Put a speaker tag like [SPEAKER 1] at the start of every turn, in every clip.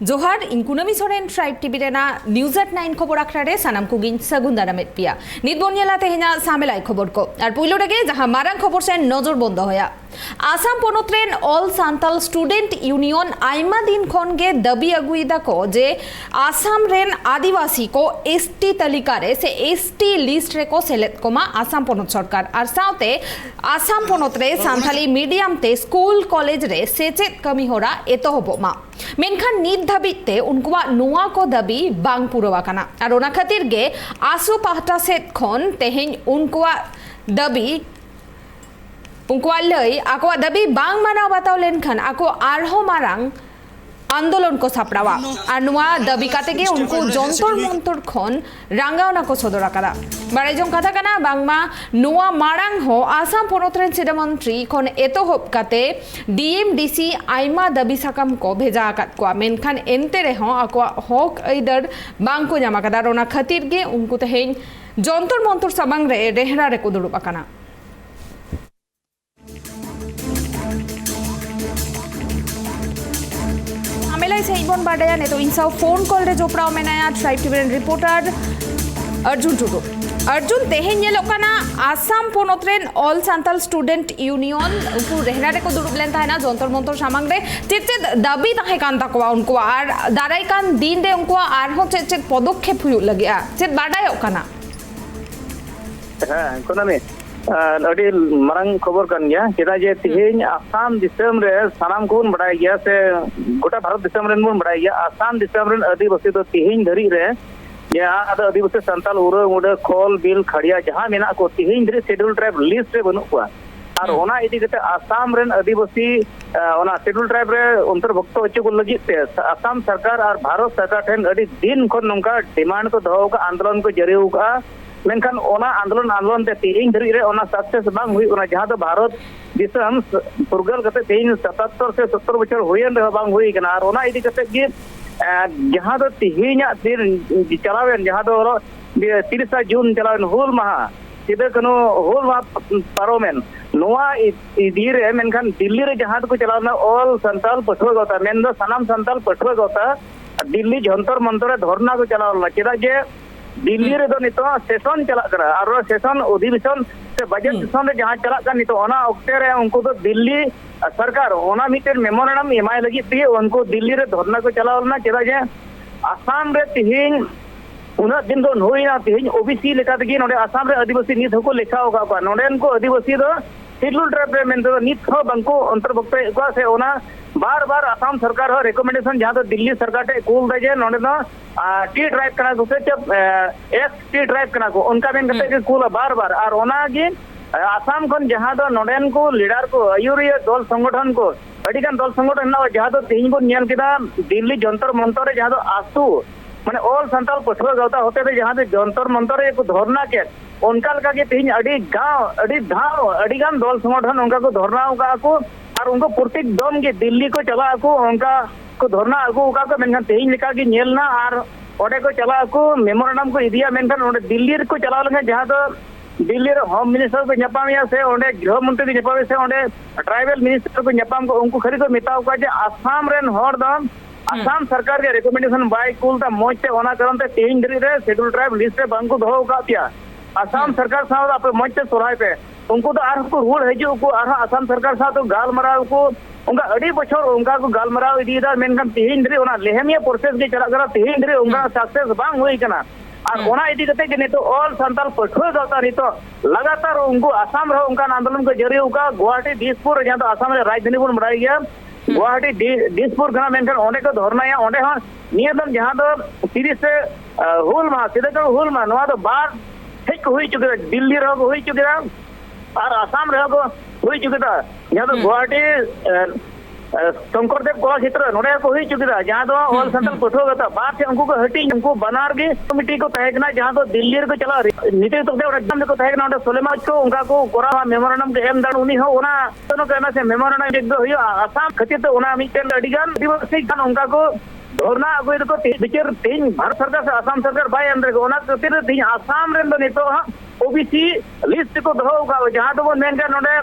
[SPEAKER 1] जोहार इन Kunami Soren Tribe TV रेना न्यूज एट 9 खबर आखड़ा रे सानाम कुगिन सगुन दारामेत पिया नित बोनियाला तेहेना सामेलाई खबर को और पुइलो रेगे जहां मारांग खबर से नजर बंद होया आसाम पनत रेन ऑल सांताल स्टूडेंट यूनियन आयमा दिन खन गे दाबी अगुइदा को जे आसाम रेन आदिवासी को एसटी तालिका रे से एसटी लिस्ट रे को सेलेक्ट कोमा आसाम पनत सरकार और साथे आसाम पनत रे सांथाली मीडियम ते स्कूल कॉलेज रे सेचेत कमी होरा एतोहबमा मेनखान नित धाबिते उनकुआ नुआ को दाबी बांग पुरवाकाना और ओना खातिर गे आसु पाहटा सेत खन तेहेन उनकुआ दाबी उनकुआ लई आको दाबी बांग मानाव बाताव लेनखान आको आरहो मारांग आंदोलन को सापड़ावा और नुआ दाबी कातेगे उनको जंतर मंतर खन रांगावना को सदराकादा बाराइजों कथा काना बांगमा नुआ मारांग हो आसाम पनत रेन सिदा मंत्री खन एतोहब काते डीएमडीसी आयमा दाबी साकाम को भेजा आकात को मेनखान एनते रेहो आको हक आइदर बांग को जामाकादा रोना खातिर गे उनको तेहेन जंतर मंतर साबांग रे रेहरा रे को दुड़ुब आकाना से इबन बाडया ने तो इंसा फोन कॉल रे जोपड़ाव मेनाया Tribe TV reporter Arjun Tudu Arjun तेहेन येलोकाना आसाम पनत रेन ऑल सांताल स्टूडेंट यूनियन उनको रेहरा रे को दुड़ुब लेन ताहेना जंतर मंतर सामांग रे चेत दाबी ताहे कान ताकवा उनको आर दाराय कान दिन रे उनको आर हो चेत पदक्षेप हुयु लगिया चेत बाडायो काना
[SPEAKER 2] हां कोनामे अड़ी मारंग खबर कान गया चेदा जे तिहेन आसाम दिसम रे सानाम कोन बडाय गया से गोटा भारत दिसम रेन बोन बडाय गया आसाम दिसम रेन आदिवासी दो तिहेन धरी रे या आदिवासी संताल उरा मुडा खोल बिल खड़िया जहां मेना को तिहेन धरी शेड्यूल ट्राइब लिस्ट रे बनु को और ओना इदी कते आसाम रेन आदिवासी ओना शेड्यूल ट्राइब रे अंतर्भुक्त होचे को लगी ते आसाम सरकार और भारत सरकार ठेन अड़ी दिन खन नंका डिमांड को दहो का आंदोलन को जरियो का मेनखान ओना आंदोलन ते तिहिन धरी रे ओना सक्सेस बांग हुई ओना जहां तो भारत दिसम फुरगल कते तिहिन 77 से 70 बछर हुयन रे बांग हुई कना और ओना इदी कते गे जहां तो तिहिना दिन चलावेन जहां तो 30 जून चलावेन होल माहा सिदा कनो होल मा पारोमेन नोआ इदी रे मेनखान दिल्ली रे जहां को चलावना ऑल संताल पठवा गोता मेन दो सनाम संताल पठवा गोता दिल्ली जंतर मंतर धरना को चलावला चेदा जे दिल्ली रे दो नितो सेशन चला करा और सेशन अधिवेशन से बजट सेशन रे जहां चला का नितो ओना ओक्टे रे उनको तो दिल्ली सरकार ओना मिटेन मेमोरेंडम एमआई लगी थी उनको दिल्ली रे धरना को चलावलना चेदा जे आसाम रे तिहिन उना दिन दो होइना तिहिन ओबीसी लेका तगी नोडे आसाम रे आदिवासी नित हको लेखा होगा का नोडेन को आदिवासी दो शेड्यूल ट्राइब रे मेन दो नित हो बंको अंतर्भुक्त को से ओना बार बार आसाम सरकार हो रिकमेंडेशन जहां तो दिल्ली सरकार टे कूल दे जे नोडे दो टी ट्राइब कना को से एस टी ट्राइब कना को उनका मेन कते के कूल बार बार और ओना गे आसाम खन जहां दो नोडेन को लीडर को आयुरिया दल संगठन को अडिगान दल संगठन ना जहां तो तीन को नियन केदा दिल्ली जंतर मंतर जहां तो आसु माने ऑल संताल पठवा गावता होते थे जहां जंतर मंतर एक धरना के उनका लगा के तीन अड़ी गांव अड़ी धाव अड़ीगान दल संगठन उनका को धरना उनका को और उनको प्रत्येक दम के दिल्ली को चला को उनका को धरना आगु उनका को मेनखान तेहिन लेका की नेलना और ओडे को चला को मेमोरेंडम को इदिया मेनखान ओडे दिल्ली को चला लगे जहां तो दिल्ली रे होम मिनिस्टर को नेपामिया से ओडे गृह मंत्री को नेपावे से ओडे ट्राइबल मिनिस्टर को नेपाम को उनको खरी को मिताव का जे आसाम रेन हर दम आसाम सरकार के रिकमेंडेशन बाय कूल ता मोचे ओना करन ते तेहिन धरी रे शेड्यूल ट्राइब लिस्ट रे बंको दहो का पिया आसाम सरकार साथ आप मोचे सोराय पे उनको तो आर को रूल हेजु को आर आसाम सरकार साथ तो गालमराव को उनका अड़ी बछर उनका को गालमराव इदीदा मेनखान तिहिन धरी ओना लेहमिया प्रोसेस के चला करा तिहिन धरी उनका सक्सेस बांग होई कना और ओना इदी कते के नितो ऑल संताल पठवा गावता नितो लगातार उनको आसाम रे उनका आंदोलन को जरियो का गुवाहाटी दिसपुर जहां तो आसाम रे राजधानी बन बडाई गया गुवाहाटी दिसपुर गना मेनखान ओंडे को धरना या ओंडे हां नियदम जहां तो 30 से हुल मा सिदा को हुल मा नवा तो बार ठीक हुई चुके दिल्ली रे हुई चुके और आसाम रे हुई चुके जहां तो गुवाहाटी शंकरदेव कला क्षेत्र नोडे को हुई चुके जहां तो ऑल सेंट्रल पठवा गता बात से उनको को हटी उनको बनार के कमिटी को तहकना जहां तो दिल्ली को चला नीति तो एकदम को तहकना ओडे सोलेमाज को उनका को कोरा मेमोरेंडम के एम दान उनी हो ओना तनो कहना से मेमोरेंडम एक दो हुई आसाम खतिर तो ओना मिटेन अडिगान दिवसी खान उनका को धरना अगुई को बिचार तीन भारत सरकार से आसाम सरकार बाय अंदर को ओना खतिर तीन आसाम रेन दो नितो ओबीसी लिस्ट को दहो का जहां तो मेन का नोडे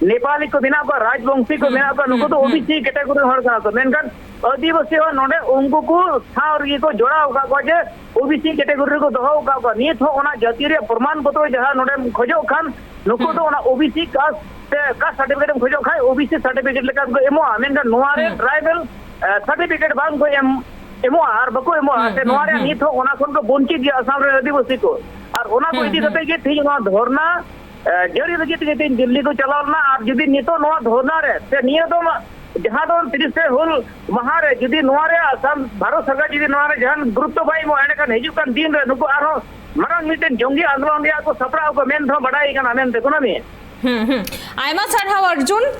[SPEAKER 2] नेपाली को मेना को राजवंशी को मेना को नुको तो ओबीसी कैटेगरी हर का तो मेनखान आदिवासी हो नोडे उनको को सावरी को जोड़ा होगा को जे ओबीसी कैटेगरी को दोहो होगा को नित हो ओना जातीय प्रमाण पत्र जहां नोडे खोजो खान नुको तो ओना ओबीसी का सर्टिफिकेट खोजो खाय ओबीसी सर्टिफिकेट लेका को एमो मेनखान नोआ रे ट्राइबल सर्टिफिकेट बांग को एमो आर बको एमो से नोआ रे नित हो ओना कोन को बोंची गया असम रे आदिवासी को और ओना को इदी कते के ठीक नोआ धरना जड़ी लगे ते दिल्ली को चलावना और जुदी नितो नोआ धरना रे से नियो तो जहां दो 30 से हुल वहां रे जुदी नोआ रे असम भारत सरकार जुदी नोआ रे जहां गुरुत्व भाई मो एने kan हिजु kan दिन रे नुको आरो मारांग मिटेन जोंगी आंदोलन रे को सपड़ा को मेन थो बडाई kan आमेन ते कोना में
[SPEAKER 1] आयमा सारहाव अर्जुन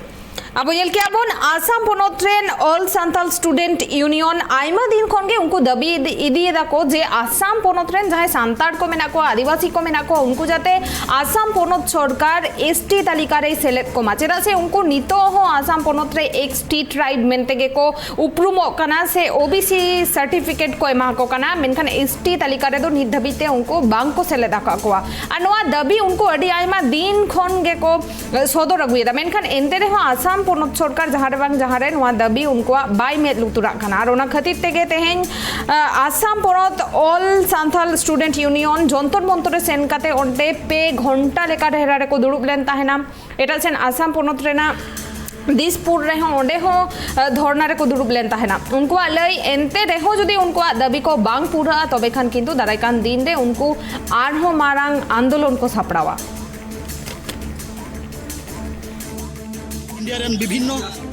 [SPEAKER 1] अब ये क्या बोन आसाम पोनोत्रेन ऑल सांताल स्टूडेंट यूनियन आयमा दिन खन के उनको दबी इदी दाको जे आसाम पोनोत्रेन जहां सांताल को मेना को आदिवासी को मेना को उनको जाते आसाम पोनोत सरकार एसटी तालिका रे सेलेक्ट को माचेरा से उनको नितो हो आसाम पोनोत्रे एक स्टेट राइट मेनते के को उपरुमो कना से ओबीसी सर्टिफिकेट को एमा को कना मेनखान एसटी तालिका रे दो नित दबिते उनको बांग को सेले दाका को अनवा दबी उनको अडी आयमा दिन खन के को सदर अगुयदा मेनखान एनते रे हो आसाम पोनोत सरकार जहारे नवा दबी उनको बाय में लुतुरा खाना और ओना खातिर तेगे तेहेन आसाम पोनोत all Santal student union Jantar Mantar सेन काते ओंटे पे घंटा लेका हेरारे को दुड़ुब लेन ताहेना एटा सेन आसाम पोनोत रेना दिसपुर रे हो ओंडे हो धरना रे को दुड़ुब लेन ताहेना उनको लई एनते रेहो जदी उनको दबी को बांग पूरा तबे खान किंतु दारायकान दिन रे उनको आरहो मारांग आंदोलन को सापड़ावा
[SPEAKER 3] इंडिया विभिन्न